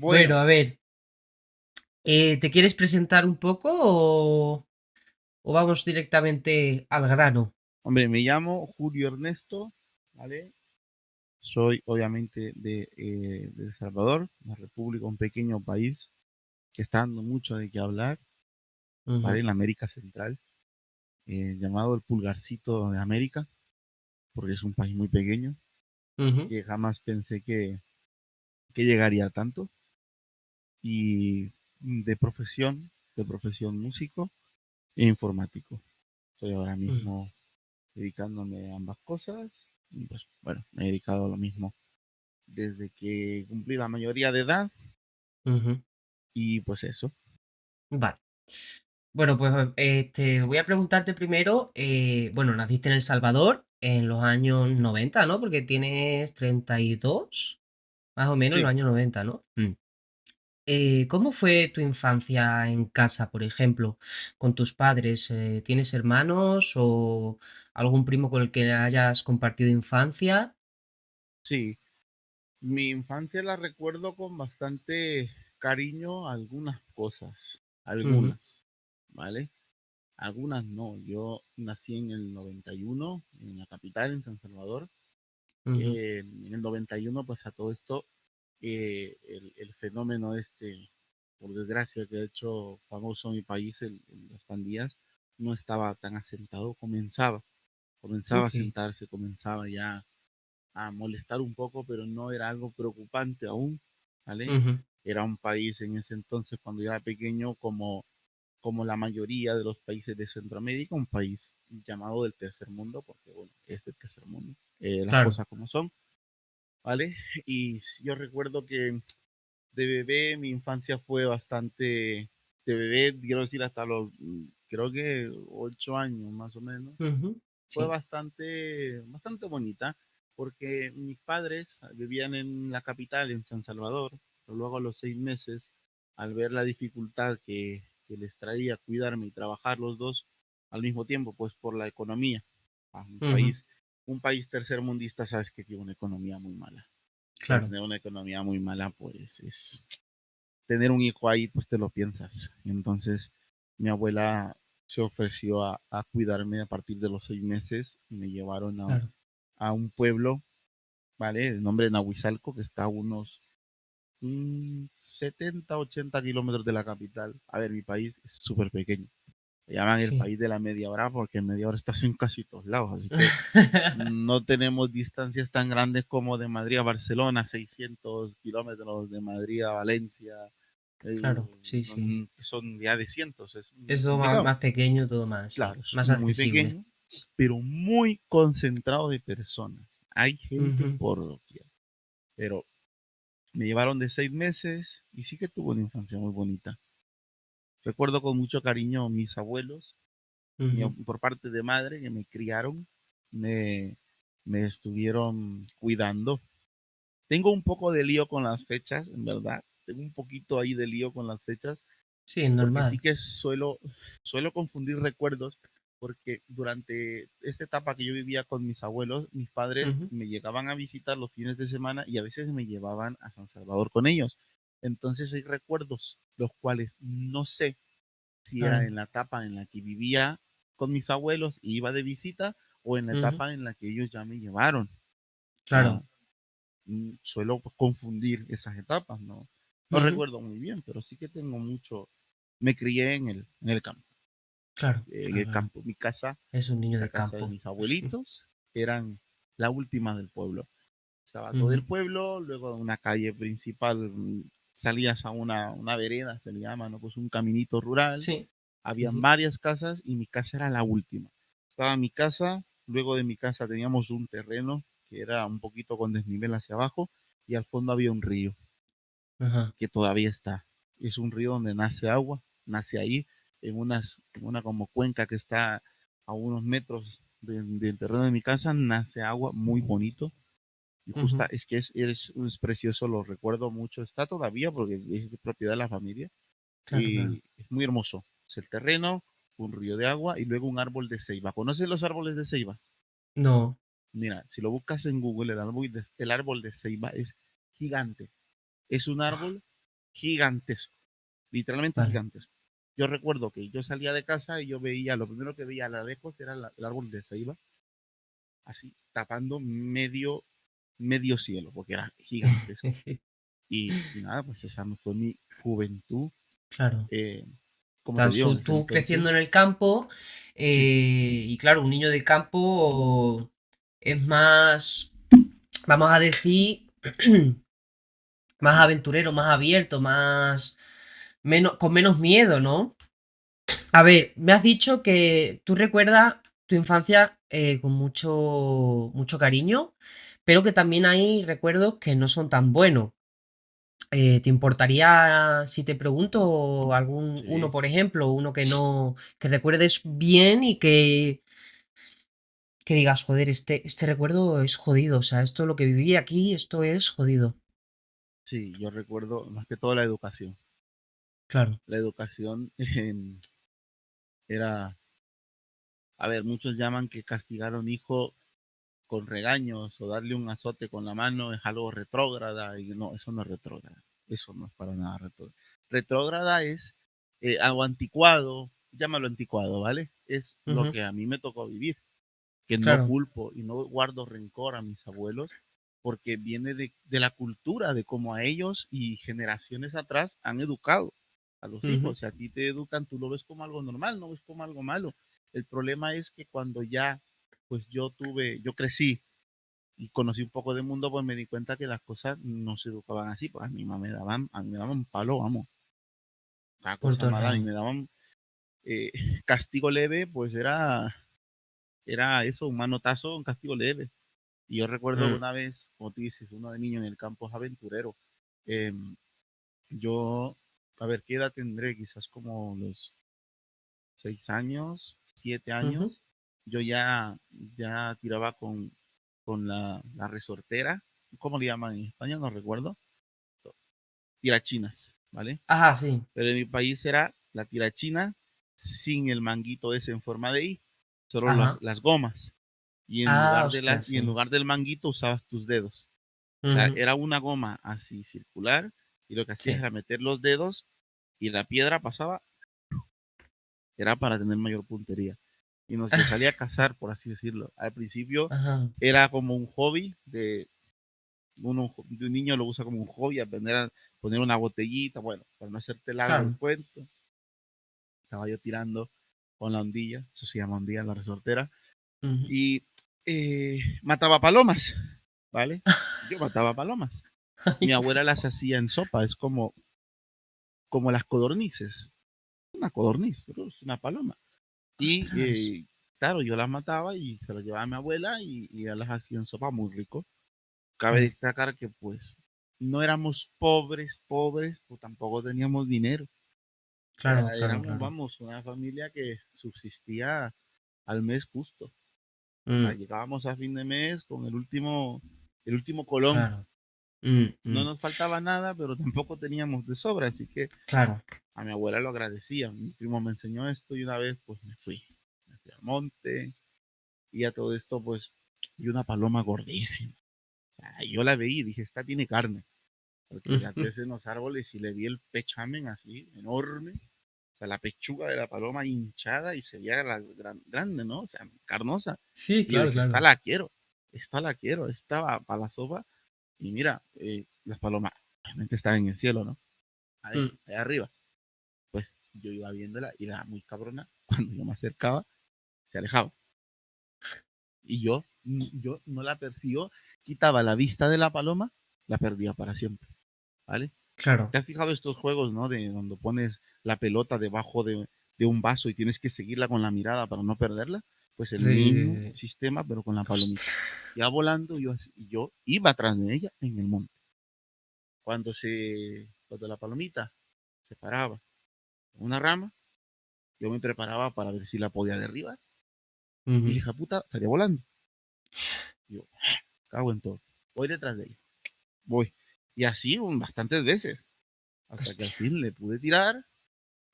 Bueno, Bueno, a ver, ¿te quieres presentar un poco o vamos directamente al grano? hombre, me llamo Julio Ernesto, ¿vale? Soy obviamente de El Salvador, una república, un pequeño país que está dando mucho de qué hablar, ¿vale? Ujú, En la América Central, llamado el pulgarcito de América, porque es un país muy pequeño, ujú, que jamás pensé que llegaría a tanto. Y de profesión músico e informático. Estoy ahora ujú, mismo dedicándome a ambas cosas. Y pues bueno, me he dedicado a lo mismo desde que cumplí la mayoría de edad ujú. y pues eso. Vale. Bueno, pues te voy a preguntarte primero, bueno, naciste en El Salvador en los años 90, ¿no? Porque tienes 32, más o menos en Sí, los años 90, ¿no? ¿Cómo fue tu infancia en casa, por ejemplo, con tus padres? ¿Tienes hermanos o algún primo con el que hayas compartido infancia? sí. Mi infancia la recuerdo con bastante cariño a algunas cosas, Ujú, algunas, ¿vale? Algunas no. Yo nací en el 91 en la capital, en San Salvador. ujú, En el 91 pues a todo esto, el fenómeno este, por desgracia, que ha hecho famoso mi país, las pandillas, no estaba tan asentado, comenzaba a ok, sentarse, comenzaba ya a molestar un poco, pero no era algo preocupante aún, ¿vale? ujú, Era un país en ese entonces, cuando yo era pequeño, como la mayoría de los países de Centroamérica, un país llamado del tercer mundo, porque bueno, es del tercer mundo, las claro. cosas como son, ¿vale? Y yo recuerdo que de bebé mi infancia fue bastante, de bebé, quiero decir, hasta los, creo que 8 años más o menos, Ujú, fue sí, bastante bonita, porque mis padres vivían en la capital, en San Salvador, pero luego a los 6 meses, al ver la dificultad que les traía cuidarme y trabajar los dos al mismo tiempo, pues por la economía, un ujú, país, un país tercermundista, sabes que tiene una economía muy mala. Y al claro, tener una economía muy mala, pues es tener un hijo ahí, pues te lo piensas. Y entonces mi abuela se ofreció a cuidarme a partir de los 6 meses y me llevaron claro. a un pueblo, ¿vale? De nombre de Nahuizalco, que está a unos 70, 80 kilómetros de la capital. A ver, mi país es súper pequeño. Le llaman el Sí. país de la media hora porque en media hora estás en casi todos lados. Así que no tenemos distancias tan grandes como de Madrid a Barcelona, 600 kilómetros de Madrid a Valencia, Claro, sí, sí. son ya de cientos, es Es muy todo más, complicado. más pequeño, todo más, sí, Claro, es más muy accesible. pequeño, pero muy concentrado de personas. Hay gente Ujú, por doquier. Pero me llevaron de 6 meses y sí que tuve una infancia muy bonita. Recuerdo con mucho cariño a mis abuelos, ujú, por parte de madre, que me criaron, me, me estuvieron cuidando. Tengo un poco de lío con las fechas, en verdad. Tengo un poquito ahí de lío con las fechas, sí, es porque sí normal. que suelo confundir recuerdos, porque durante esta etapa que yo vivía con mis abuelos, mis padres Ujú, me llegaban a visitar los fines de semana y a veces me llevaban a San Salvador con ellos. Entonces hay recuerdos los cuales no sé si era claro, en la etapa en la que vivía con mis abuelos y iba de visita o en la ujú, etapa en la que ellos ya me llevaron. claro, Suelo confundir esas etapas, ¿no? No ujú, recuerdo muy bien, pero sí que tengo mucho. Me crié en el campo. claro, En claro, el claro. campo. Mi casa, Es un niño la de casa de campo. mis abuelitos, eran la última del pueblo. Estaba todo el Ujú, pueblo, luego de una calle principal salías a una vereda, se le llama, ¿no? Pues un caminito rural. sí, sí, Habían sí. varias casas y mi casa era la última. Estaba mi casa, luego de mi casa teníamos un terreno que era un poquito con desnivel hacia abajo y al fondo había un río Ajá. que todavía está. Es un río donde nace agua, nace ahí en una como cuenca que está a unos metros del terreno de mi casa, nace agua muy bonito. Y justa, Ujú, es que es precioso, lo recuerdo mucho, está todavía porque es de propiedad de la familia claro, y claro. es muy hermoso. Es el terreno, un río de agua y luego un árbol de ceiba. ¿Conoces los árboles de ceiba? No. Mira, si lo buscas en Google, el árbol de ceiba es gigante, Es un árbol gigantesco, literalmente Vale. gigantesco. Yo recuerdo que yo salía de casa y yo veía, lo primero que veía a lo lejos era el árbol de ceiba, así tapando medio cielo, porque era gigantesco. Y nada, pues esa no fue mi juventud. Claro. Eh, como te Estás digo, en ese tú creciendo en entonces, el campo sí, y claro, un niño de campo es más, vamos a decir, más aventurero, más abierto, más, menos, con menos miedo, ¿no? A ver, me has dicho que tú recuerdas tu infancia con mucho cariño, pero que también hay recuerdos que no son tan buenos. ¿Te importaría si te pregunto algún uno, sí, por ejemplo, uno que no, que recuerdes bien y que digas, joder, este recuerdo es jodido, o sea, esto lo que viví aquí, esto es jodido. sí, yo recuerdo más que todo la educación. Claro. La educación era, a ver, muchos llaman que castigar a un hijo con regaños o darle un azote con la mano es algo retrógrada, y no, eso no es retrógrada, eso no es para nada retrógrada. Retrógrada es algo anticuado, llámalo anticuado, ¿vale? Es lo Ujú, que a mí me tocó vivir, que no claro. culpo y no guardo rencor a mis abuelos, porque viene de la cultura, de cómo a ellos y generaciones atrás han educado a los Ujú, hijos. Si a ti te educan, tú lo ves como algo normal, no ves como algo malo. El problema es que cuando ya, pues yo crecí y conocí un poco del mundo, pues me di cuenta que las cosas no se educaban así. Pues a mí me daban palo, vamos, cada por cosa todos mala, y lados. me daban eh, castigo leve, pues era eso, un manotazo, un castigo leve. Y yo recuerdo Mm, una vez, como tú dices, uno de niño en el campo es aventurero. Eh, yo, a ver, ¿qué edad tendré? Quizás como los 6 años, siete ujú. años. Yo ya tiraba con la resortera. ¿Cómo le llaman en España? No recuerdo. Tirachinas, ¿vale? Ajá, sí. Pero en mi país era la tirachina sin el manguito ese en forma de I, solo Ajá. las gomas. Y en Ah, lugar, ostras, y en sí. lugar del manguito usabas tus dedos. O sea, Ujú, era una goma así circular, y lo que hacías sí. era meter los dedos y la piedra pasaba, era para tener mayor puntería. Yo salía a cazar, por así decirlo. Al principio Ajá. era como un hobby de un niño, lo usa como un hobby, aprender a poner una botellita, bueno, para no hacerte largo el Claro. cuento. Estaba yo tirando con la ondilla, eso se llama ondilla, la resortera, Ujú. y mataba palomas, ¿vale? Yo mataba palomas. Mi abuela las hacía en sopa, es como las codornices, una codorniz, pero es una paloma. Y Ostras. claro, yo las mataba y se las llevaba a mi abuela, y ella las hacía en sopa muy rico. Cabe Claro. destacar que pues no éramos pobres, pobres, o tampoco teníamos dinero. O Claro, sea, claro, éramos, claro. vamos, una familia que subsistía al mes justo. O sea, Mm, llegábamos a fin de mes con el último colón. claro. No nos faltaba nada, pero tampoco teníamos de sobra, así que Claro. a mi abuela lo agradecía. Mi primo me enseñó esto y una vez pues me fui al monte, y a todo esto pues vi una paloma gordísima. O sea, yo la veí y dije, esta tiene carne, porque las Ujú. ves en los árboles y le vi el pechamen así, enorme. O sea, la pechuga de la paloma hinchada y se veía grande, ¿no? O sea, carnosa. Sí, Y yo claro, dije, claro. esta la quiero, esta va para la sopa. Y mira, las palomas obviamente están en el cielo, ¿no? Ahí, Mm. allá arriba. Pues yo iba viéndola y era muy cabrona. Cuando yo me acercaba, se alejaba. Y yo no la persigo, quitaba la vista de la paloma, la perdía para siempre, ¿vale? Claro. ¿Te has fijado estos juegos, no? De cuando pones la pelota debajo de un vaso y tienes que seguirla con la mirada para no perderla. Pues el Sí, mismo sí, sí. sistema, pero con la palomita. Ostras. Ya volando, yo iba atrás de ella en el monte. Cuando la palomita se paraba en una rama, yo me preparaba para ver si la podía derribar. Y Ujú. hija puta, salía volando. Y yo, cago en todo. Voy detrás de ella. Voy. Y así bastantes veces. Hasta que al Hostia. fin le pude tirar.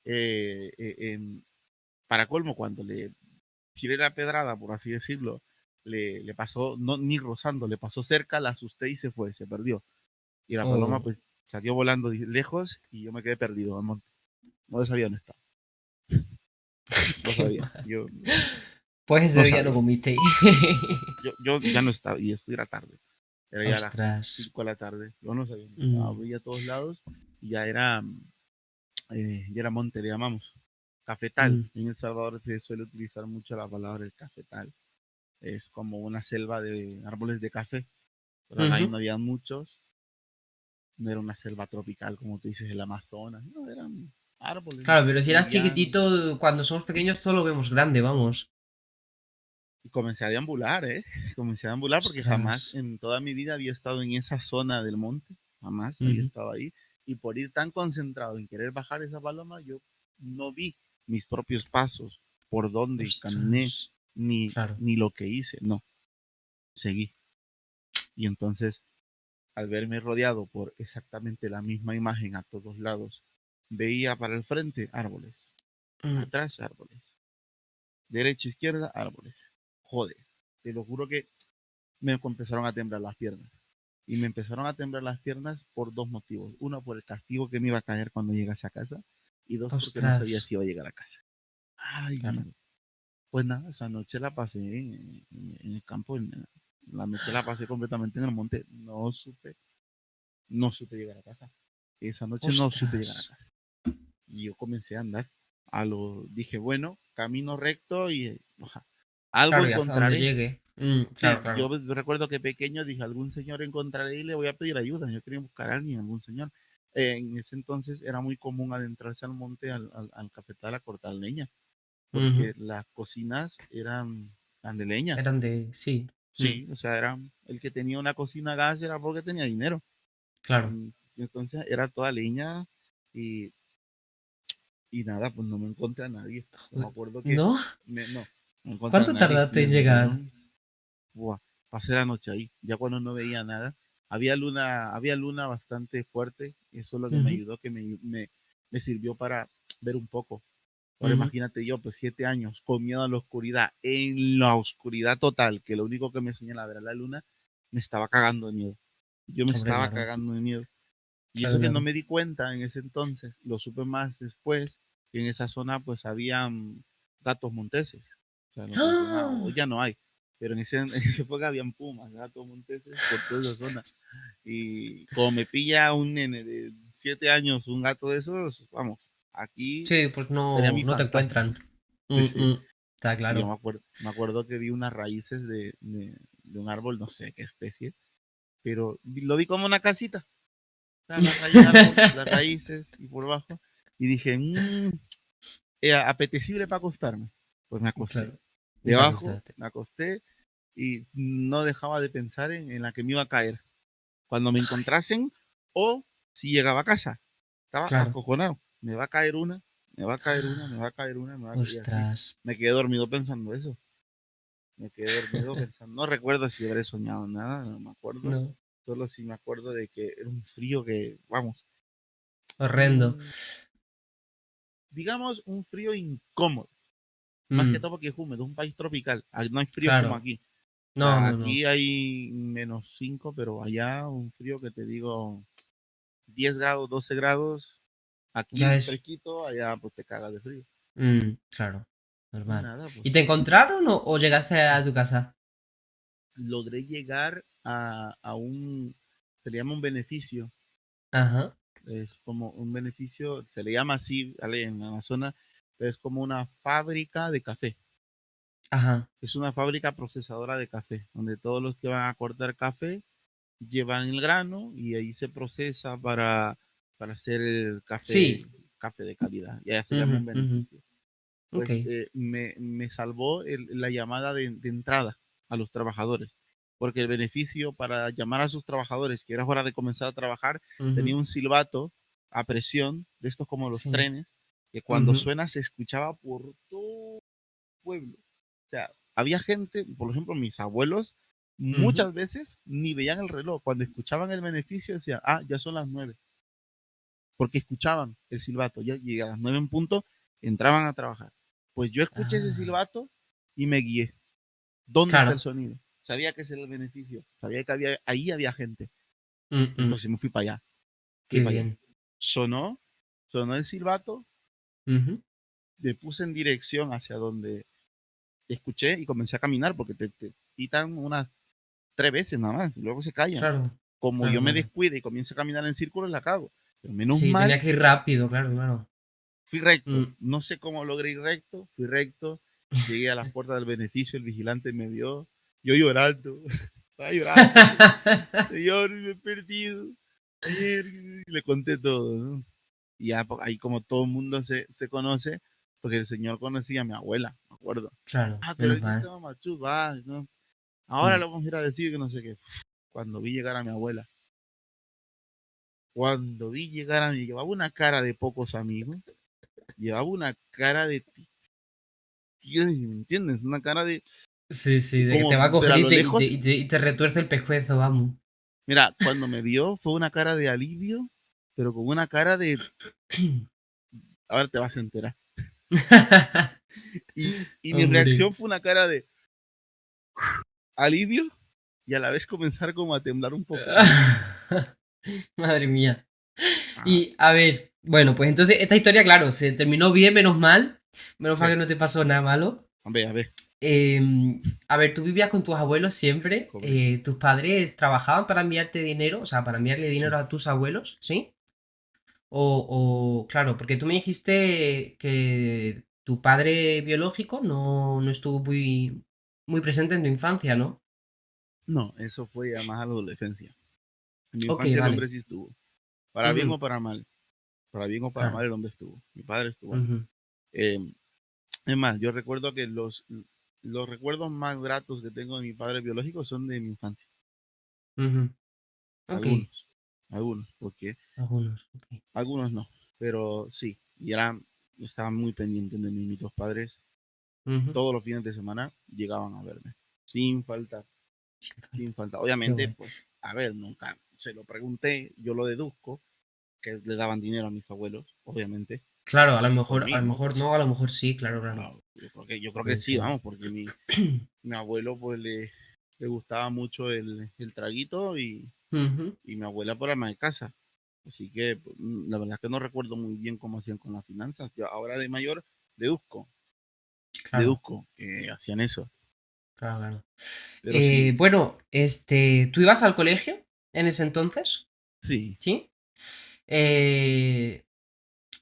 eh, eh, em, para colmo, cuando le tiré la pedrada, por así decirlo, le pasó, no, ni rozando, le pasó cerca, la asusté y se fue, se perdió. Y la paloma, Oh. pues salió volando lejos y yo me quedé perdido en el monte. No sabía dónde estaba. No Qué sabía. mal. Yo Pues no ese día no sabía. comiste. Yo ya no estaba, y esto era tarde. Era ya las Ostras. 5 de la tarde. Yo no sabía dónde estaba. Mm. Veía a todos lados y ya era monte, le llamamos. Cafetal. Mm. En El Salvador se suele utilizar mucho la palabra el cafetal. Es como una selva de árboles de café, pero ahí Ujú. no había muchos. No era una selva tropical, como tú dices, el Amazonas. No, eran árboles Claro, pero si eras livianos. chiquitito, cuando somos pequeños todo lo vemos grande, vamos. Y comencé a deambular, ¿eh? Comencé a deambular porque Ostras. jamás en toda mi vida había estado en esa zona del monte. Jamás había Ujú. estado ahí. Y por ir tan concentrado en querer bajar esa paloma, yo no vi mis propios pasos, por dónde Ostras. caminé, ni, Claro. ni lo que hice. No, seguí. Y entonces, al verme rodeado por exactamente la misma imagen a todos lados, veía para el frente árboles, Mm. atrás árboles, derecha, izquierda, árboles. Joder, te lo juro que me empezaron a temblar las piernas. Y me empezaron a temblar las piernas por dos motivos. Uno, por el castigo que me iba a caer cuando llegase a casa. Y dos, porque no Ostras. sabía si iba a llegar a casa. Ay, Claro. mierda. Pues nada, esa noche la pasé en el campo. La noche la pasé completamente en el monte. No supe llegar a casa. Esa noche no supe Ostras. llegar a casa. Y yo comencé a andar. Dije, bueno, camino recto y algo Claro, y hasta donde encontraré. llegue. Mm, claro, Sí, yo claro. recuerdo que pequeño dije, algún señor encontraré y le voy a pedir ayuda. Yo quería buscar a alguien, algún señor. En ese entonces era muy común adentrarse al monte, al cafetal a cortar leña, Ujú. porque las cocinas eran de leña. Eran de... Sí. Mm. Sí, o sea, el que tenía una cocina a gas era porque tenía dinero. Claro. Y entonces era toda leña y, y nada, pues no me encontré a nadie. Yo me Joder. acuerdo que ¿No? no me encontré a ¿Cuánto nadie. tardaste Me en llegar? dijeron, buah, pasé la noche ahí, ya cuando no veía nada. Había luna bastante fuerte, y eso es lo que me Ujú. ayudó, que me sirvió para ver un poco. Ahora Ujú. imagínate yo, pues 7 años, con miedo a la oscuridad, en la oscuridad total, que lo único que me señalaba era la luna, me estaba cagando de miedo. Yo me Hombre, estaba claro. cagando de miedo. Y Claro, eso que no claro. me di cuenta en ese entonces, lo supe más después, que en esa zona pues había gatos monteses. O sea, no funcionaba, o ¡Ah! ya no hay. Pero en esa época habían pumas, gatos monteses por toda esa zona. Ostras. Y como me pilla un nene de 7 años, un gato de esos, vamos, aquí Sí, pues sería no, mi no te fantasma. encuentran. Sí, Mm, sí. mm. Está Y yo claro. me acuerdo que vi unas raíces de un árbol, no sé qué especie, pero lo vi como una casita, las raíces y por abajo, y dije, apetecible para acostarme. Pues me acosté. Claro. Y te Debajo, acostaste. me acosté y no dejaba de pensar en la que me iba a caer cuando me encontrasen o si llegaba a casa. Estaba Claro. acojonado. Me va a caer una, me va a caer una, me va a caer una, y así. Ostras. Me quedé dormido pensando eso. Me quedé dormido pensando. No recuerdo si habré soñado nada, no me acuerdo. No. Solo si me acuerdo de que era un frío que, vamos, Horrendo. mm, digamos, un frío incómodo. Más que Mm, todo porque es húmedo, es un país tropical. No hay frío como claro. aquí. O No, sea, no, no. aquí hay -5, pero allá un frío que te digo 10 grados, 12 grados. Ya Aquí es. fresquito, allá pues te cagas de frío. Claro. Y Normal. nada, ¿Y te pues encontraron o llegaste sí. a tu casa? Logré llegar se le llama un beneficio. Ajá. Es como un beneficio, se le llama así, ¿vale? En Amazonas, es como una fábrica de café. Ajá. Es una fábrica procesadora de café, donde todos los que van a cortar café llevan el grano y ahí se procesa para hacer el Sí. café de calidad. Y allá se llama Ujú, un ujú. beneficio. Ok. Pues me salvó la llamada de entrada a los trabajadores, porque el beneficio para llamar a sus trabajadores, que era hora de comenzar a trabajar, Ujú. tenía un silbato a presión, de estos como los Sí. trenes, que cuando Ujú, suena se escuchaba por todo el pueblo. O sea, había gente, por ejemplo, mis abuelos, ujú. muchas veces ni veían el reloj. Cuando escuchaban el beneficio decían, ya son las 9, porque escuchaban el silbato. Y a las 9 en punto entraban a trabajar. Pues yo escuché ese Ah. silbato y me guié. ¿Dónde está el Claro. sonido? Sabía que ese era el beneficio. Sabía que ahí había gente. Mm, mm. Entonces me fui para allá. fui Qué para allá. bien. Sonó, sonó el silbato, Ujú. me puse en dirección hacia donde escuché y comencé a caminar porque te quitan unas 3 veces nada más y luego se callan. Claro, Como claro, yo me claro. descuide y comienzo a caminar en círculos, la cago. Pero menos Sí, tenía mal, que ir rápido, claro, claro. fui recto. Mm. No sé cómo logré ir recto, fui recto. Llegué a las puertas del beneficio, el vigilante me vio. Yo llorando, estaba llorando. Señor, me he perdido. Ayer le conté todo, ¿no? Y ya ahí como todo el mundo se conoce, porque el señor conocía a mi abuela, me acuerdo. Claro, Ah, pero menos ahorita mal. mamá, tú vas, ¿no? Ahora Mm. le vamos a ir a decir que no sé qué. Cuando vi llegar a mi abuela, cuando vi llegar a mi, llevaba una cara de pocos amigos, llevaba una cara de tío, ¿me entiendes? Una cara Sí, sí, de que te como, va a pero coger a y lo te, y te, lejos, y te, y te retuerce el pescuezo, vamos. mira, cuando me vio fue una cara de alivio, pero con una cara de, ahora te vas a enterar. Y mi Hombre. reacción fue una cara de alivio y a la vez comenzar como a temblar un poco, como, Madre mía. ah, Y a ver, bueno, pues entonces esta historia, claro, se terminó bien, menos mal. Menos mal sí, que no te pasó nada malo. a ver, A ver, tú vivías con tus abuelos siempre. correcto, ¿Tus padres trabajaban para enviarte dinero? O sea, para enviarle dinero sí. a tus abuelos, ¿sí? Claro, porque tú me dijiste que tu padre biológico no estuvo muy presente en tu infancia, ¿no? No, eso fue ya más a la adolescencia. En mi Ok, infancia el hombre vale. sí estuvo, para bien Ujú, o para mal, para bien o para mal claro. el hombre estuvo, mi padre estuvo ahí. Ujú, Eh, es más, yo recuerdo que los recuerdos más gratos que tengo de mi padre biológico son de mi infancia, ujú. Ok, algunos, porque algunos, ok. algunos no, pero sí, y estaban muy pendientes de mí, mis dos padres, Ujú, todos los fines de semana llegaban a verme, sin falta, sin sin falta. falta. Qué Obviamente, guay. pues, a ver, nunca se lo pregunté, yo lo deduzco, que le daban dinero a mis abuelos, obviamente, Claro, por a mí, lo ¿no? mejor no, a lo mejor sí, claro, claro. Ah, yo creo que Puede sí, ser. vamos, porque mi abuelo pues le gustaba mucho el traguito Ujú, y mi abuela por ama de casa. Así que pues, la verdad es que no recuerdo muy bien cómo hacían con las finanzas. Yo ahora de mayor deduzco, claro, que hacían eso. claro, claro. Pero sí, Bueno, ¿tú ibas al colegio en ese entonces? sí, ¿Sí? Eh,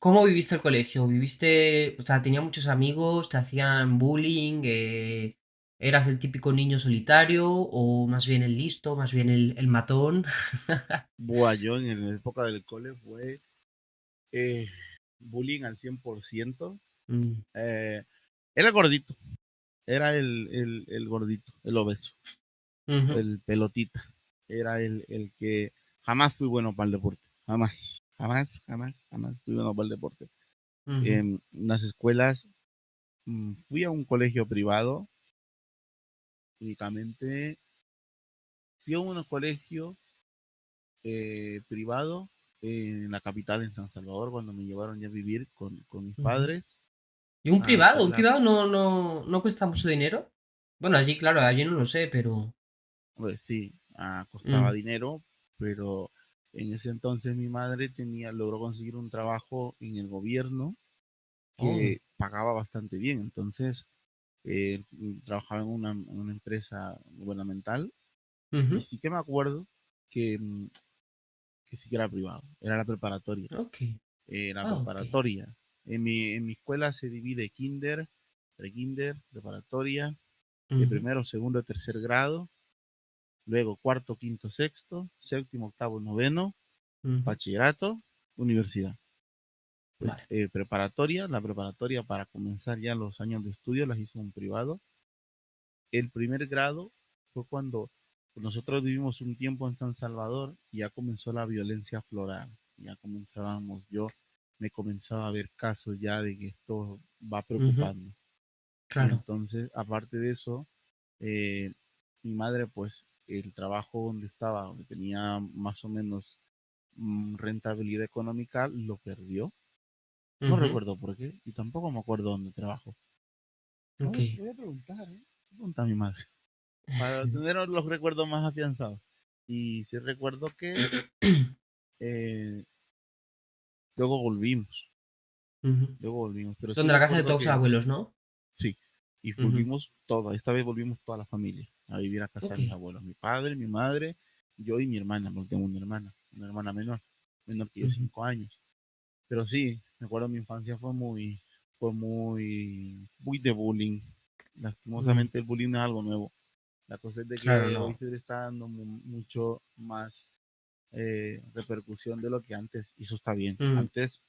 ¿Cómo viviste el colegio? ¿Viviste, o sea, tenía muchos amigos, te hacían bullying, eras el típico niño solitario o más bien el listo, más bien el matón? buah, yo en la época del cole fue eh, bullying al 100%. Mm, Eh, era gordito, era el gordito, el obeso, ujú, el pelotita. Era el que jamás fui bueno para el deporte. Jamás, jamás, jamás, jamás fui bueno para el deporte. ujú, En las escuelas, fui a un colegio privado, únicamente fui a un colegio privado en la capital, en San Salvador, cuando me llevaron ya a vivir con mis ujú. padres ¿Y a hacer un la... privado no cuesta mucho dinero? Bueno, allí, claro, allí no lo sé, pero... Pues sí, costaba Mm. dinero, pero en ese entonces mi madre logró conseguir un trabajo en el gobierno Oh, que pagaba bastante bien. Entonces, trabajaba en una empresa gubernamental y ujú, sí que me acuerdo que, que sí que era privado, era la preparatoria. ok. La Ah, ok. preparatoria. En mi escuela se divide kinder, prekinder, preparatoria, Ujú, primero, segundo, tercer grado, luego cuarto, quinto, sexto, séptimo, octavo, noveno, ujú. bachillerato, universidad. Pues Vale. la preparatoria para comenzar ya los años de estudio las hizo un privado. El primer grado fue cuando nosotros vivimos un tiempo en San Salvador y ya comenzó la violencia floral. Ya comenzábamos, yo me comenzaba a ver casos ya de que esto va Ujú, preocupando. Y claro. entonces, aparte de eso, eh, mi madre, pues el trabajo donde estaba, donde tenía más o menos rentabilidad económica, lo perdió. No Ujú, recuerdo por qué y tampoco me acuerdo dónde trabajo. ok. Voy a preguntar, ¿eh? Voy a preguntar a mi madre para tener los recuerdos más afianzados. Y sí recuerdo que luego volvimos, Ujú. pero sí Donde la casa de recuerdo tus que abuelos, ¿no? sí, y Ujú. volvimos toda, esta vez volvimos toda la familia a vivir a casa Ok. de mis abuelos, mi padre, mi madre, yo y mi hermana, porque tengo una hermana menor que yo, Ujú. 5 años. Pero sí, me acuerdo mi infancia muy de bullying. Mm. Lastimosamente el bullying no es algo nuevo. La cosa es de Claro, que hoy no. se le está dando mucho más repercusión de lo que antes, y eso está bien. Mm. Antes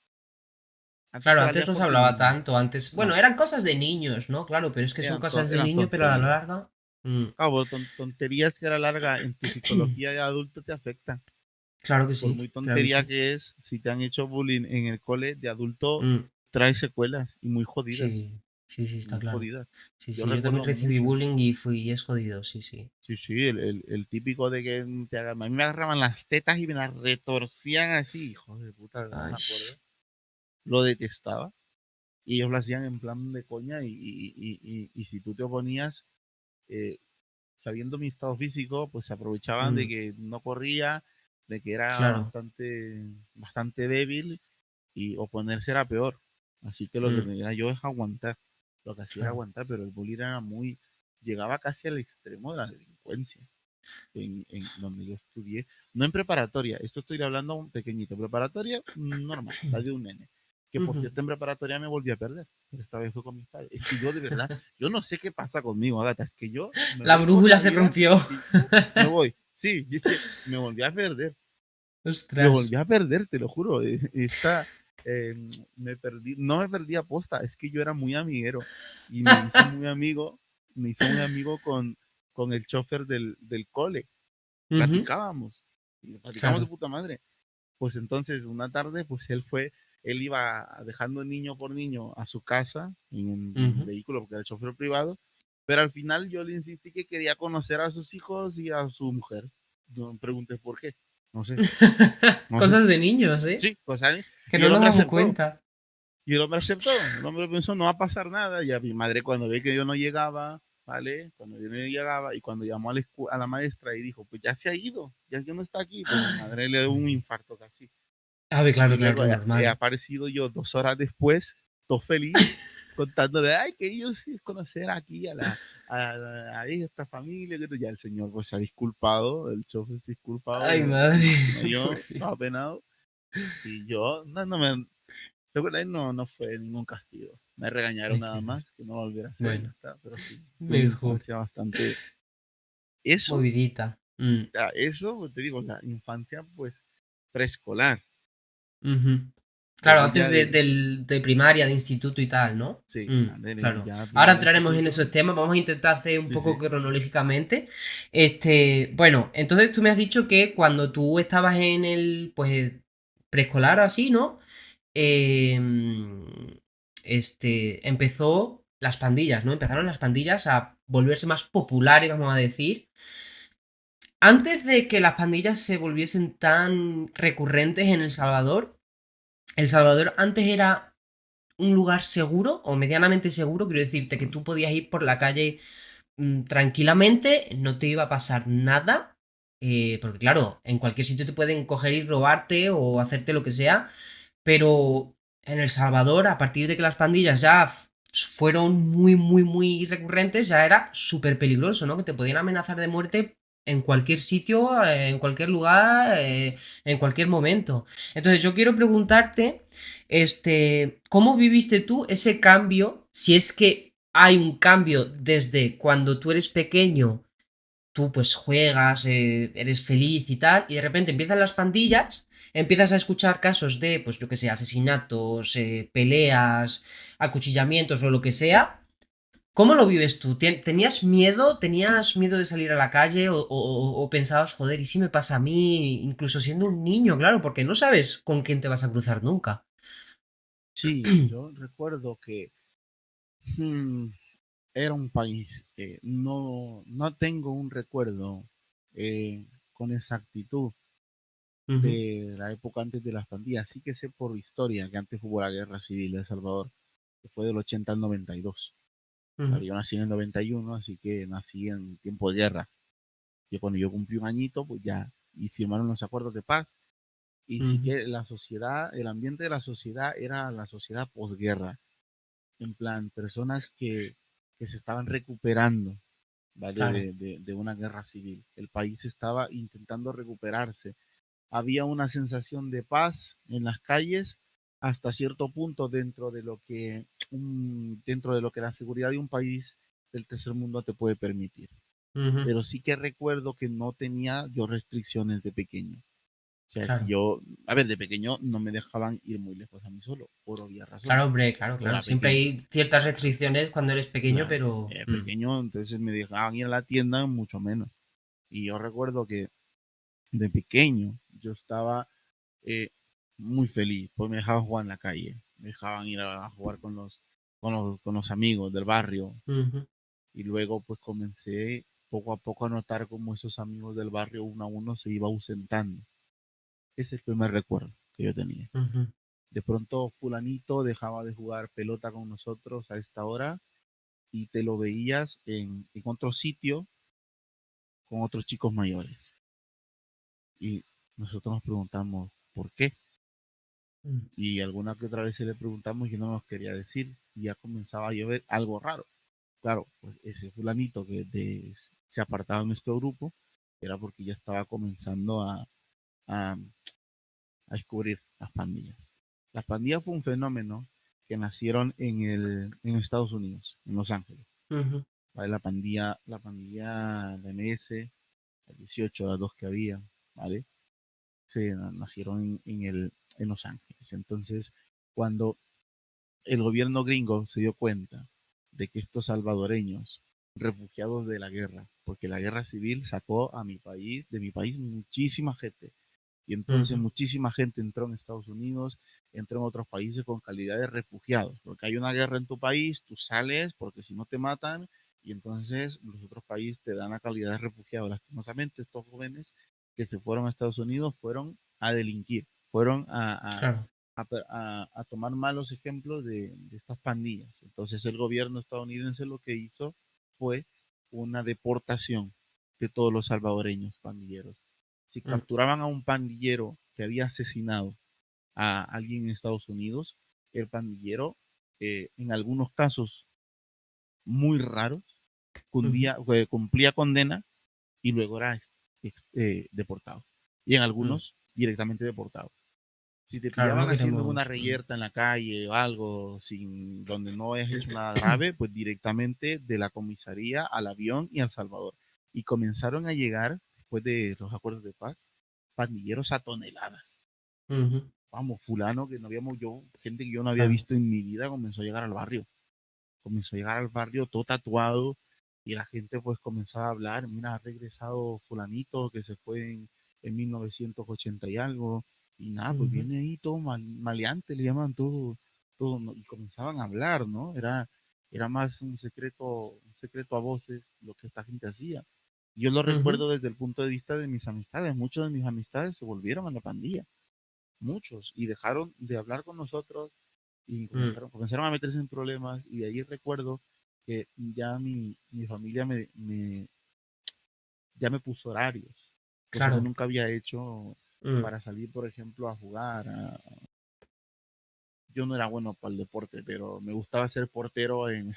Claro, te antes valías no se por ti hablaba mismo. tanto, antes, bueno, No, eran cosas de niños, ¿no? Claro, pero es que son cosas de eran niño, pero a la tonterías. larga. Mm. Cabo, tonterías que a la larga en tu psicología de adulto te afectan. Claro que Por sí, muy claro que tontería sí. que es, si te han hecho bullying en el cole de adulto, Mm. trae secuelas y muy jodidas, Sí, sí, sí, está muy claro. jodidas. Sí, Yo sí, yo también recuerdo recibí mucho. bullying y fui es jodido, sí, sí. Sí, sí, el típico de que a mí me agarraban las tetas y me las retorcían así, hijo de puta, no me Ay, acuerdo. Lo detestaba. Y ellos lo hacían en plan de coña y si tú te oponías, eh, sabiendo mi estado físico, pues se aprovechaban de mm, que no corría, de que era claro. bastante débil, y oponerse era peor. Así que lo que Mm, tenía yo es aguantar. Lo que hacía era claro. aguantar, pero el bullying era llegaba casi al extremo de la delincuencia en donde yo estudié, no en preparatoria, esto estoy hablando un pequeñito, preparatoria normal, la de un nene, que por Ujú. cierto en preparatoria me volví a perder, pero esta vez fue con mis padres. Es que yo de verdad, yo no sé qué pasa conmigo, Agata, es que yo me La voy por brújula la se vida rompió. y me voy. Sí, y es que me volví a perder, me Ostras. volví a perder, te lo juro. Eh, no me perdí aposta, es que yo era muy amiguero y me hice muy amigo con el chofer del cole. Ujú. Platicábamos, y platicábamos de Claro. puta madre. Pues entonces una tarde, pues él iba dejando niño por niño a su casa en un Ujú. vehículo porque era chofer privado, pero al final yo le insistí que quería conocer a sus hijos y a su mujer. No me pregunté por qué, no sé, no sé. Cosas de niños, ¿eh? Sí, pues ahí, Que y no el nos hombre damos aceptó. cuenta. Y el hombre Hostia. aceptó. El hombre pensó, no va a pasar nada. Y a mi madre, cuando ve que yo no llegaba, ¿vale? Cuando yo no llegaba, y cuando llamó a la maestra y dijo, pues ya se ha ido, ya no está aquí, pues mi madre le dio un infarto casi. A ver, claro, Y claro, luego he normal. aparecido yo 2 horas después, todo feliz, contándole, ay, que ellos sí conocer aquí a esta familia. Que ya el señor pues se ha disculpado, el chofer se ha disculpado, Ay, te madre. imaginas yo, Pues sí. estaba penado. Y yo, luego ahí no fue ningún castigo. Me regañaron Ay, nada qué guay. más, que no lo volviera a hacer y ya Bueno, está. Pero sí, tuve una mejor. infancia bastante. Eso, Movidita. Mm. eso, pues, te digo, la infancia, pues, preescolar. Ujú. Claro, Luego antes ya de primaria, de instituto y tal, ¿no? sí, Mm, claro. ya Ahora primaria, entraremos en instituto. esos temas, vamos a intentar hacer un Sí, poco sí, cronológicamente. Bueno, entonces tú me has dicho que cuando tú estabas en el, pues, preescolar o así, ¿no? Em, empezó las pandillas, ¿no? Empezaron las pandillas a volverse más populares, vamos a decir. Antes de que las pandillas se volviesen tan recurrentes en El Salvador antes era un lugar seguro o medianamente seguro, quiero decirte que tú podías ir por la calle tranquilamente, no te iba a pasar nada, porque claro, en cualquier sitio te pueden coger y robarte o hacerte lo que sea, pero en El Salvador, a partir de que las pandillas ya fueron muy, muy, muy recurrentes, ya era súper peligroso, ¿no? Que te podían amenazar de muerte en cualquier sitio, en cualquier lugar, en cualquier momento. Entonces yo quiero preguntarte, ¿cómo viviste tú ese cambio? Si es que hay un cambio desde cuando tú eres pequeño, tú pues juegas, eres feliz y tal, y de repente empiezan las pandillas, empiezas a escuchar casos de, pues yo que sé, asesinatos, peleas, acuchillamientos o lo que sea. ¿Cómo lo vives tú? ¿Tenías miedo? ¿Tenías miedo de salir a la calle? ¿O pensabas, joder, ¿y si me pasa a mí? Incluso siendo un niño, claro, porque no sabes con quién te vas a cruzar nunca. sí. Yo recuerdo que hmm, era un país, no tengo un recuerdo con exactitud Ujú, de la época antes de las pandillas. Sí que sé por historia que antes hubo la guerra civil de El Salvador, que fue del 80 al 92. ujú, Vale, yo nací en el 91, así que nací en tiempo de guerra. Y cuando yo cumplí un añito, pues ya, y firmaron los acuerdos de paz, Y sí Ujú. que la sociedad, el ambiente de la sociedad era la sociedad posguerra, en plan, personas que se estaban recuperando, ¿vale? Claro. De una guerra civil. El país estaba intentando recuperarse. Había una sensación de paz en las calles hasta cierto punto dentro de lo que la seguridad de un país del tercer mundo te puede permitir. Ujú. Pero sí que recuerdo que no tenía yo restricciones de pequeño. O sea, si Claro. yo, a ver, de pequeño no me dejaban ir muy lejos a mí solo, por obvias Claro, razones. hombre, claro, Yo claro. era Siempre pequeño. hay ciertas Claro, restricciones cuando eres pequeño, claro. pero... Pequeño, entonces me dejaban ir a la tienda mucho menos. Y yo recuerdo que de pequeño yo estaba eh, muy feliz, pues me dejaban jugar en la calle, me dejaban ir a jugar con los amigos del barrio. Ujú. Y luego pues comencé poco a poco a notar cómo esos amigos del barrio uno a uno se iba ausentando. Ese es el primer recuerdo que yo tenía. Ujú. De pronto fulanito dejaba de jugar pelota con nosotros a esta hora y te lo veías en otro sitio con otros chicos mayores. Y nosotros nos preguntamos por qué. Mm. Y alguna que otra vez se le preguntamos y no nos quería decir. Y ya comenzaba a llover algo raro. Claro, pues ese fulanito se apartaba de nuestro grupo era porque ya estaba comenzando a, a descubrir las pandillas. Las pandillas fue un fenómeno que nacieron en Estados Unidos, en Los Ángeles. Ujú. ¿Vale? La pandilla de MS, las 18, las dos que había, ¿vale? Nacieron en Los Ángeles. Entonces, cuando el gobierno gringo se dio cuenta de que estos salvadoreños, refugiados de la guerra, porque la guerra civil sacó a mi país, de mi país, muchísima gente. Y entonces Ujú. muchísima gente entró en Estados Unidos, entró en otros países con calidad de refugiados, porque hay una guerra en tu país, tú sales porque si no te matan y entonces los otros países te dan la calidad de refugiados. Lastimosamente estos jóvenes que se fueron a Estados Unidos fueron a delinquir, fueron Claro. a tomar malos ejemplos de estas pandillas. Entonces el gobierno estadounidense lo que hizo fue una deportación de todos los salvadoreños pandilleros. Si Mm. capturaban a un pandillero que había asesinado a alguien en Estados Unidos, el pandillero, en algunos casos muy raros, Ujú. cumplía condena y luego era deportado. Y en Mm. algunos directamente deportado. Si te Claro, no pillaban haciendo una queremos... reyerta en la calle o algo sin donde no hayas hecho nada grave, pues directamente de la comisaría al avión y al Salvador. Y comenzaron a llegar, después de los acuerdos de paz, pandilleros a toneladas. Ujú. Vamos, fulano que no habíamos yo, gente que yo no había Claro. visto en mi vida, comenzó a llegar al barrio. Comenzó a llegar al barrio todo tatuado y la gente pues comenzaba a hablar, mira, ha regresado fulanito que se fue en 1980 y algo, y nada, pues Ujú. viene ahí todo maleante, le llaman todo, todo, ¿no? Y comenzaban a hablar, ¿no? Era más un secreto a voces lo que esta gente hacía. Yo lo Ujú. recuerdo desde el punto de vista de mis amistades. Muchos de mis amistades se volvieron a la pandilla, muchos, y dejaron de hablar con nosotros y Mm. comenzaron a meterse en problemas y de ahí recuerdo que ya mi familia ya me puso horarios, cosa que Claro. nunca había hecho Mm. para salir, por ejemplo, a jugar. Yo no era bueno para el deporte, pero me gustaba ser portero en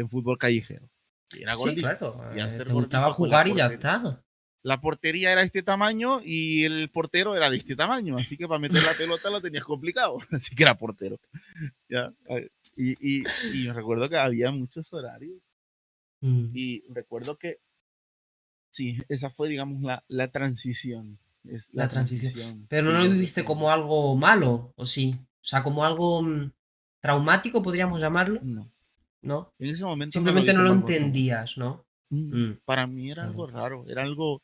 fútbol callejero. Y era Sí, gordito. claro. Y al ser Te gustaba gordito, pues jugar y ya está. la portería era de este tamaño y el portero era de este tamaño. Así que para meter la pelota lo tenías complicado. Así que era portero. ¿Ya? Y recuerdo que había muchos horarios Mm. y recuerdo que sí, esa fue, digamos, la transición. Es la La transición. transición Pero no que lo yo viviste recuerdo. como algo malo, ¿o sí? O sea, como algo traumático, podríamos llamarlo, No, ¿no? en ese momento no lo Simplemente vi no lo como algo traumático. entendías, ¿no? Mm. Para mí era algo Claro. raro, era algo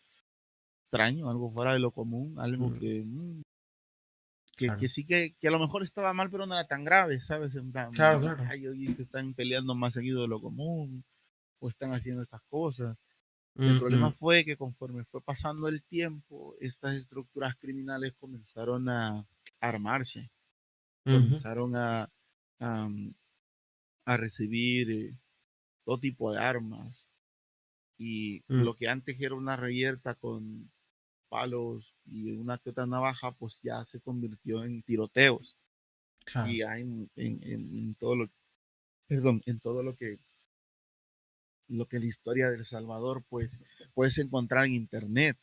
extraño, algo fuera de lo común, algo Mm. que Claro. sí que a lo mejor estaba mal, pero no era tan grave, ¿sabes? En plan, Claro, claro. ay, hoy se están peleando más seguido de lo común o están haciendo estas cosas. El problema Ujú. fue que conforme fue pasando el tiempo, estas estructuras criminales comenzaron a armarse, Ujú. comenzaron a, a recibir todo tipo de armas. Y Mm. lo que antes era una reyerta palos y una que otra navaja, pues ya se convirtió en tiroteos. Y Claro. ya en todo lo, perdón, en todo lo que la historia de El Salvador, pues puedes encontrar en internet,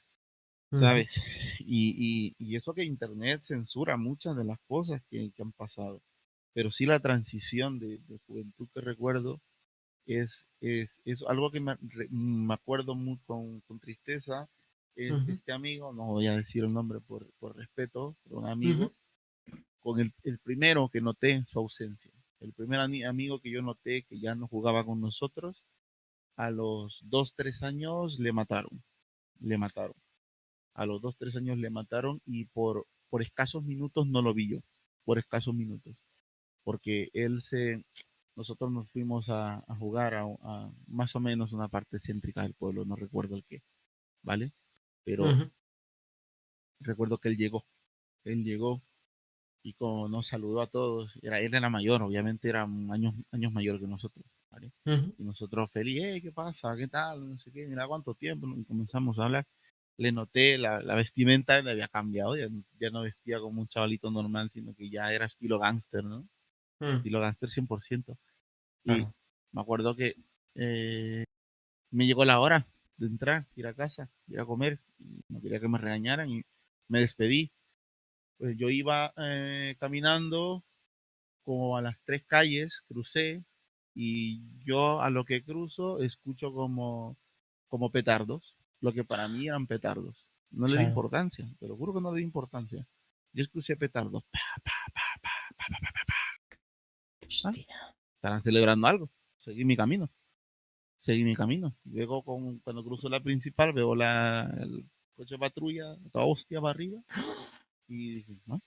Ujú, ¿sabes? Y eso que internet censura muchas de las cosas que han pasado. Pero sí la transición de juventud que recuerdo es algo que me acuerdo muy con tristeza. ujú, Este amigo, no voy a decir el nombre por respeto, pero un ujú, amigo, con el primero que noté su ausencia. El primer amigo que yo noté que ya no jugaba con nosotros, a los 2, 3 años le mataron. Le mataron. A los 2, 3 años le mataron y por escasos minutos no lo vi yo. Por escasos minutos. Porque nosotros nos fuimos a jugar a más o menos una parte céntrica del pueblo, no recuerdo el qué, ¿vale? Pero ujú, recuerdo que él llegó y como nos saludó a todos, él era mayor, obviamente era años mayor que nosotros, ¿vale? ujú, Y nosotros felices, ¿qué pasa? ¿Qué tal? No sé qué, mira cuánto tiempo, y comenzamos a hablar. Le noté la vestimenta, le había cambiado, ya no vestía como un chavalito normal, sino que ya era estilo gángster, ¿no? mm, Estilo gángster 100%. Y claro. me acuerdo que me llegó la hora de entrar, ir a casa, ir a comer, y no quería que me regañaran y me despedí. Pues yo iba caminando como a las 3 calles, crucé y yo a lo que cruzo escucho como petardos, lo que para mí eran petardos. No le di Claro. importancia, te lo juro que no le di importancia. Yo escuché petardos, pa, pa, pa, pa, pa, pa, pa, pa, pa. Ah, Hostia. estarán celebrando algo. Seguí mi camino, seguí mi camino. Luego cuando cruzo la principal veo el coche de patrulla, toda hostia para arriba y dije, no,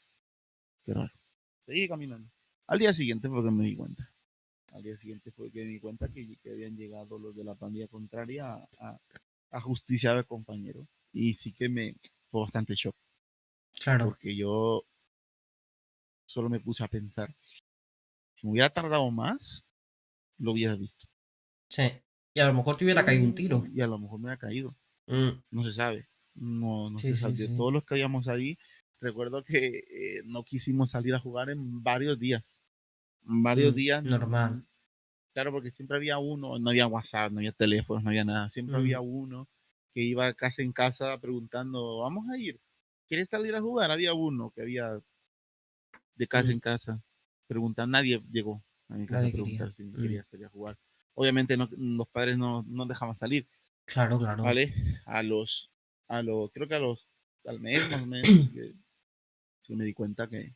qué raro. Seguí caminando. Al día siguiente fue que me di cuenta. Al día siguiente fue que me di cuenta que habían llegado los de la pandilla contraria a justiciar al compañero. Y sí que me fue bastante shock, Claro. porque yo solo me puse a pensar, si me hubiera tardado más, lo hubiera visto. Sí. Y a lo mejor te hubiera caído un tiro. Y a lo mejor me hubiera caído. Mm, No se sabe. No sí, se sí, sabe. De sí. todos los que habíamos ahí, recuerdo que no quisimos salir a jugar en varios días. En varios Mm, días, normal. claro, porque siempre había uno, no había WhatsApp, no había teléfonos, no había nada. Siempre había Mm, uno que iba casa en casa preguntando, vamos a ir, ¿quieres salir a jugar? Había uno que había de casa en mm, casa preguntando, nadie llegó a mi casa a nadie quería. preguntar si Mm, quería salir a jugar. Obviamente los padres no dejaban salir, claro, claro. ¿vale? A los, creo que al mes más o menos, sí me di cuenta que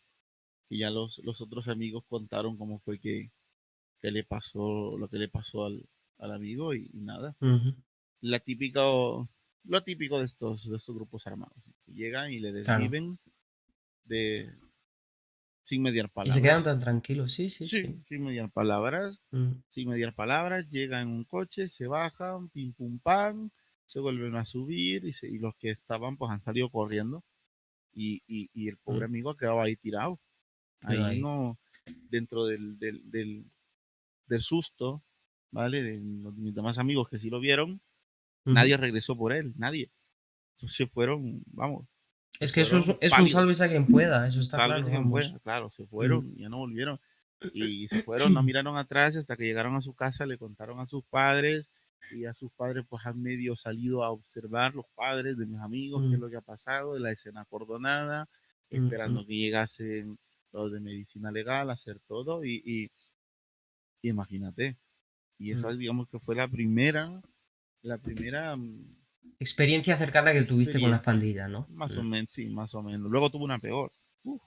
ya los otros amigos contaron cómo fue que le pasó, lo que le pasó al amigo y nada. Ujú, La típica, lo típico de estos grupos armados, que llegan y le claro. desviven de, sin mediar Y se quedan palabras. tan tranquilos. Sí, sí, Sí, sí. sin mediar palabras, Mm, sin mediar palabras, llegan en un coche, se bajan, pim pum pam, se vuelven a subir y los que estaban pues han salido corriendo y el pobre mm, amigo ha quedado ahí tirado. quedó Ahí ahí. no, dentro del susto, ¿vale? De mis demás amigos que sí lo vieron, Ujú. nadie regresó por él, nadie. Entonces fueron, vamos, se Es que eso fueron es un pálidos. sálvese a quien pueda, eso está claro, Sálvese quien vamos. pueda, claro, se Mm. fueron, ya no volvieron. Y se fueron, no miraron atrás hasta que llegaron a su casa, le contaron a sus padres y a sus padres pues han medio salido a observar los padres de mis amigos, qué es Mm, lo que ha pasado, de la escena acordonada, mm, esperando mm, que llegasen los de medicina legal a hacer todo y imagínate. Y esa mm. digamos que fue la primera Experiencia cercana que tuviste con las experiencia. pandillas, ¿no? Más o Mm. menos, sí, más o menos. Luego tuve una peor. Uf,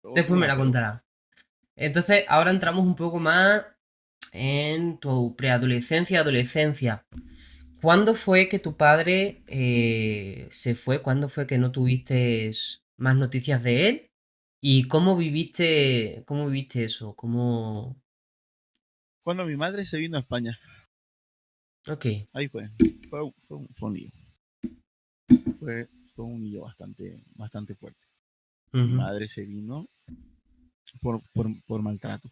luego tuve Después me una la peor. contará. Entonces, ahora entramos un poco más en tu preadolescencia, adolescencia. ¿Cuándo fue que tu padre se fue? ¿Cuándo fue que no tuviste más noticias de él? ¿Y cómo viviste eso? ¿Cómo? Cuando mi madre se vino a España, Ok. ahí fue. Fue un lío. Fue, fue un lío bastante fuerte. Mi Ujú, madre se vino por maltrato.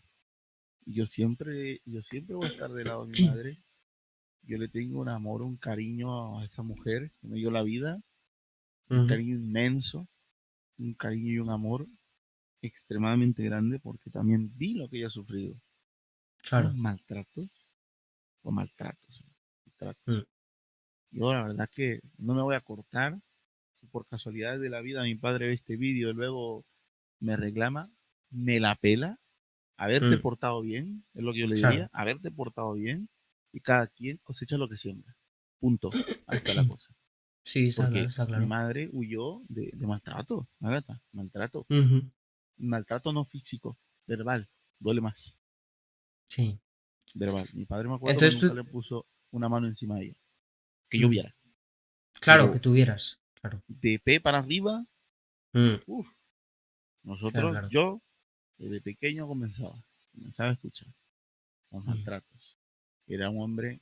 Y yo siempre voy a estar del lado de mi madre. Yo le tengo un amor, un cariño a esa mujer que me dio la vida. un Ujú. cariño inmenso, un cariño y un amor extremadamente grande porque también vi lo que ella ha sufrido. Unos Claro. maltratos o maltratos. Maltratos. Mm, Yo la verdad que no me voy a cortar. Si por casualidad de la vida mi padre ve este vídeo y luego me reclama, me la pela, haberte mm, portado bien, es lo que yo le diría, claro. haberte portado bien y cada quien cosecha lo que siembra. Punto. Ahí está la cosa. Sí, está claro, Porque está mi claro. madre huyó de maltrato, Agatha, maltrato. Ujú. Maltrato no físico, verbal, duele más, Sí. verbal. Mi padre me acuerdo que Entonces nunca tú, le puso una mano encima de ella, que yo mm, viera. claro, que Pero tuvieras. Claro. de P para arriba, Mm, uff, claro, nosotros, claro. yo desde pequeño comenzaba a escuchar los Mm, maltratos. Era un hombre,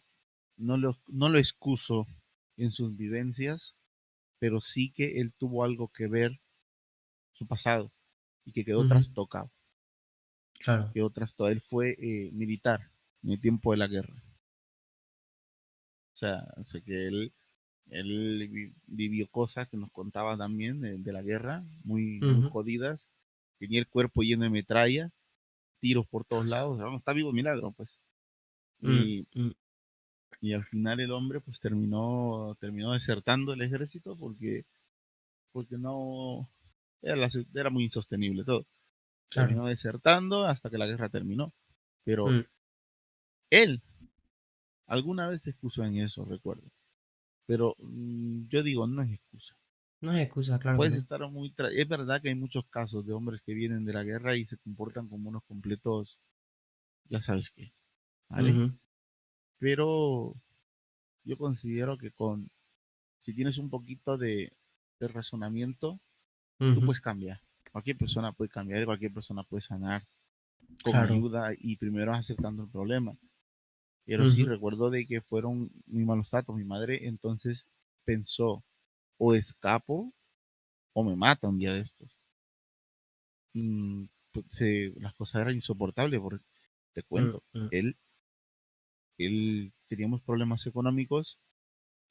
no lo excuso en sus vivencias, pero sí que él tuvo algo que ver su pasado y que quedó ujú. trastocado. Claro. Él fue militar en el tiempo de la guerra. O sea, sé que él vivió cosas que nos contaba también de la guerra, muy, muy Ujú. jodidas. Tenía el cuerpo lleno de metralla, tiros por todos lados. O sea, está vivo milagro, pues. Mm, Y, mm, y al final el hombre pues terminó desertando el ejército porque no era muy insostenible todo. claro. Terminó desertando hasta que la guerra terminó. Pero Mm, él alguna vez se excusó en eso, recuerdo. Pero yo digo, no es excusa. no hay excusa, claro que Puedes no. estar es verdad que hay muchos casos de hombres que vienen de la guerra y se comportan como unos completos, ya sabes qué, ¿vale? Ujú, Pero yo considero que si tienes un poquito de razonamiento, tú ujú. puedes cambiar. Cualquier persona puede cambiar, cualquier persona puede sanar con Claro. ayuda y primero aceptando el problema. Pero sí, Ujú, recuerdo de que fueron muy malos tratos. Mi madre entonces pensó, o escapo o me mata un día de estos. Pues, las cosas eran insoportables porque, te mm, cuento, mm, él teníamos problemas económicos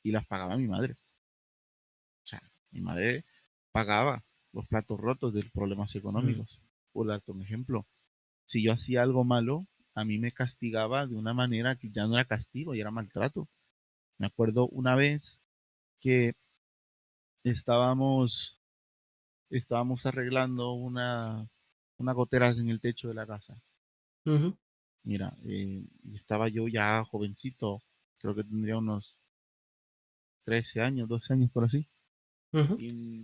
y las pagaba mi madre. O sea, mi madre pagaba los platos rotos de los problemas mm, económicos. Por darte un ejemplo, si yo hacía algo malo, a mí me castigaba de una manera que ya no era castigo, y era maltrato. Me acuerdo una vez que estábamos, estábamos arreglando una goteras en el techo de la casa. ujú, Mira, estaba yo ya jovencito, creo que tendría unos 13 años, 12 años por así. ujú. Y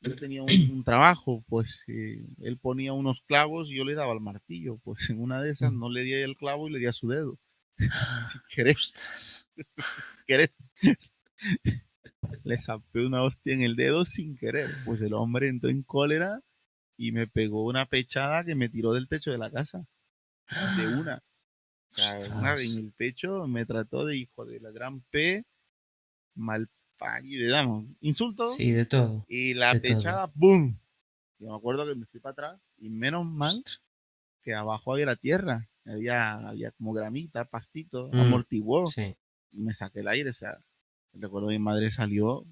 yo tenía un trabajo, pues él ponía unos clavos y yo le daba el martillo. Pues en una de esas Mm. no le di el clavo y le di a su dedo. Si querés, Ostras. querés, le zapé una hostia en el dedo sin querer. Pues el hombre entró en cólera y me pegó una pechada que me tiró del techo de la casa. De una. O sea, una Ostras. en el pecho me trató de hijo de la gran P, mal parido, digamos, insulto Sí, de todo. y la De todo. pechada, ¡boom! Yo me acuerdo que me fui para atrás y menos mal Ostras. que abajo había la tierra, había como gramita, pastito, Mm, amortiguó sí. y me saqué el aire. O sea, recuerdo que mi madre salió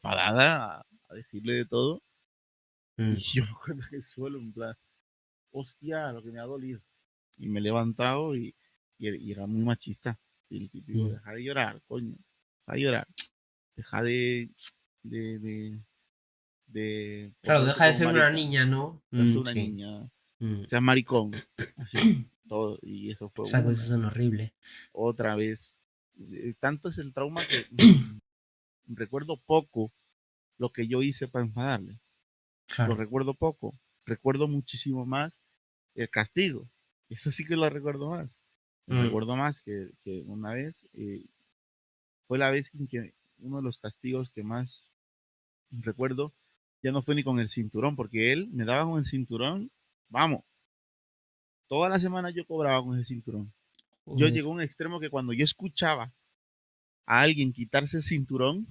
parada a decirle de todo y Mm, yo me acuerdo que el suelo, en plan, hostia, lo que me ha dolido. Y me he levantado y era muy machista. Y el típico, mm. deja de llorar, coño, deja de llorar, deja de, de, de Claro, portarte deja de como ser una marica, niña, ¿no? seas una Sí. niña, Mm. seas maricón, así, todo. Y eso fue Esas una. cosas son horribles. Otra vez. Tanto es el trauma que recuerdo poco lo que yo hice para enfadarle. Lo Claro. recuerdo poco. Recuerdo muchísimo más el castigo. Eso sí que lo recuerdo más. Lo Mm, recuerdo más que una vez, fue la vez en que uno de los castigos que más recuerdo ya no fue ni con el cinturón, porque él me daba con el cinturón, vamos, toda la semana yo cobraba con ese cinturón. Yo joder. llegué a un extremo que cuando yo escuchaba a alguien quitarse el cinturón,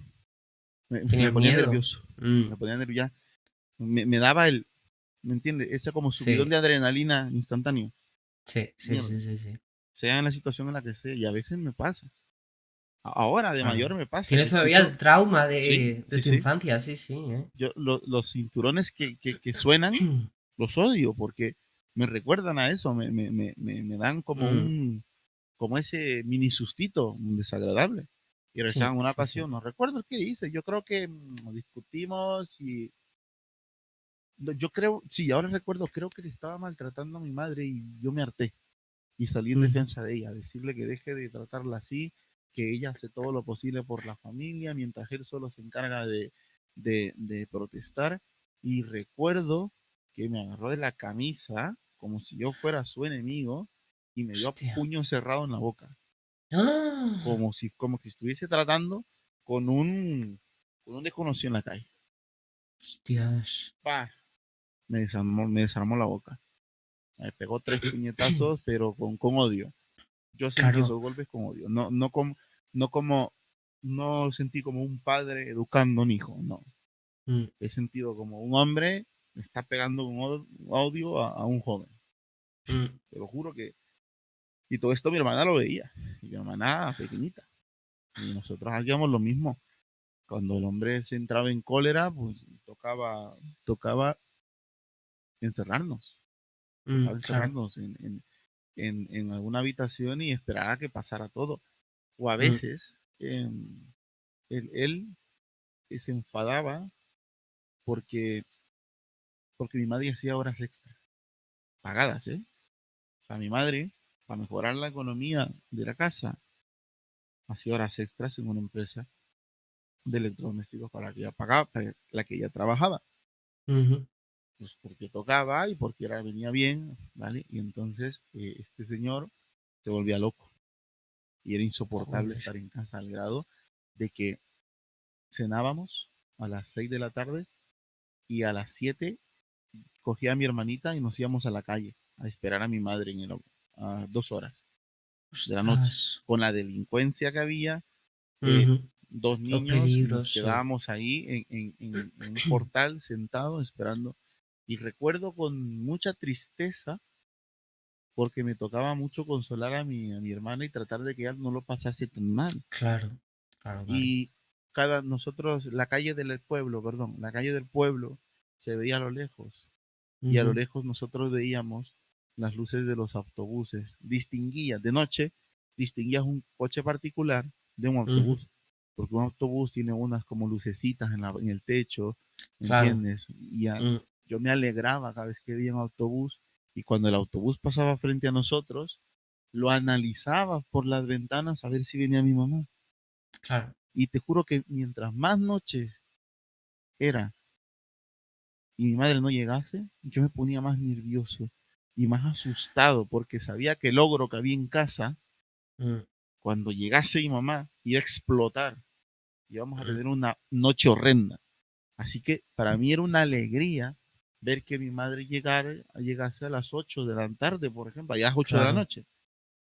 me ¿Tienes ponía miedo? nervioso, Mm, me ponía nervioso, me daba ¿me entiendes? Ese como subidón sí. de adrenalina instantáneo. Sí, sí, Mierda, sí, sí, sí. sea en la situación en la que sea, y a veces me pasa. Ahora de Claro. mayor me pasa que Tienes todavía escucho, el trauma sí, de sí, tu sí, infancia, sí, sí, ¿eh? yo los cinturones que suenan, los odio porque me recuerdan a eso, me dan como Mm, como ese mini sustito desagradable. Y rezaban sí, una sí, sí. ocasión, no recuerdo qué hice, yo creo que discutimos y yo creo, sí, ahora recuerdo, creo que le estaba maltratando a mi madre y yo me harté y salí en Ujú. defensa de ella, decirle que deje de tratarla así, que ella hace todo lo posible por la familia, mientras él solo se encarga de protestar. Y recuerdo que me agarró de la camisa como si yo fuera su enemigo y me dio a Hostia. puño cerrado en la boca, ¡Ah! como si estuviese tratando con con un desconocido en la calle. Hostias. ¡Pah! Me desarmó la boca. Me pegó tres puñetazos, pero con odio. Yo sentí Claro. esos golpes con odio. No como, no sentí como un padre educando a un hijo, no. Mm, He sentido como un hombre me está pegando con odio a un joven. mm, Te lo juro que. Y todo esto mi hermana lo veía. Y mi hermana pequeñita. Y nosotros hacíamos lo mismo. Cuando el hombre se entraba en cólera, pues tocaba encerrarnos. Tocaba claro. encerrarnos en alguna habitación y esperar a que pasara todo. O a Mm, veces él se enfadaba porque, porque mi madre hacía horas extra, pagadas, ¿eh? O sea, mi madre, para mejorar la economía de la casa, hacía horas extras en una empresa de electrodomésticos para la que ella pagaba, para la que ella trabajaba. ujú. Pues porque tocaba y porque venía bien, ¿vale? Y entonces este señor se volvía loco y era insoportable Joder. estar en casa al grado de que cenábamos a las 6 de la tarde y a las 7 cogía a mi hermanita y nos íbamos a la calle a esperar a mi madre a 2 horas de la noche. Ostras. Con la delincuencia que había, eh, Ujú. dos Los niños y nos peligros, sí. quedábamos ahí en un portal sentado esperando. Y recuerdo con mucha tristeza porque me tocaba mucho consolar a mi hermana y tratar de que ella no lo pasase tan mal. Claro, claro, claro. Y la calle del pueblo, perdón, la calle del pueblo se veía a lo lejos y a lo Ujú, lejos nosotros veíamos las luces de los autobuses. De noche, distinguías un coche particular de un ujú. autobús, porque un autobús tiene unas como lucecitas en el techo, ¿me Claro. entiendes? Mm, Yo me alegraba cada vez que veía un autobús y cuando el autobús pasaba frente a nosotros, lo analizaba por las ventanas a ver si venía mi mamá. claro. Y te juro que mientras más noche era y mi madre no llegase, yo me ponía más nervioso y más asustado porque sabía que el logro que había en casa, Mm, cuando llegase mi mamá, iba a explotar y íbamos a mm, tener una noche horrenda. Así que para mí era una alegría ver que mi madre llegase a las 8 de la tarde, por ejemplo, allá es 8 de la claro. noche,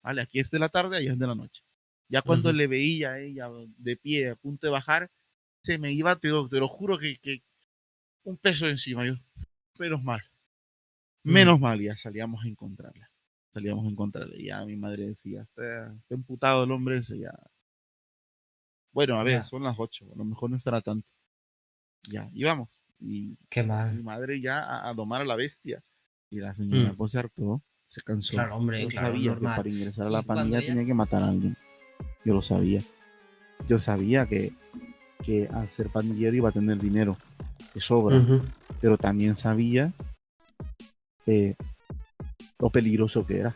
¿vale? Aquí es de la tarde, allá es de la noche. Ya cuando Ujú. le veía a ella de pie, a punto de bajar, se me iba, te lo juro que un peso encima. Yo, menos mal, Mm, menos mal, ya salíamos a encontrarla. Salíamos a encontrarla. Y ya mi madre decía, está emputado el hombre ese, ya. Bueno, a ver, ya. son las 8, a lo mejor no estará tanto. Ya, íbamos. Y Qué mi mal. madre ya a domar a la bestia. Y la señora Mm, pues se hartó, se cansó. claro, hombre, Yo claro, sabía que normal. para ingresar a la Y cuando pandilla tenía ellas... que matar a alguien. Yo lo sabía. Yo sabía que al ser pandillero iba a tener dinero de sobra. Ujú. Pero también sabía eh, lo peligroso que era.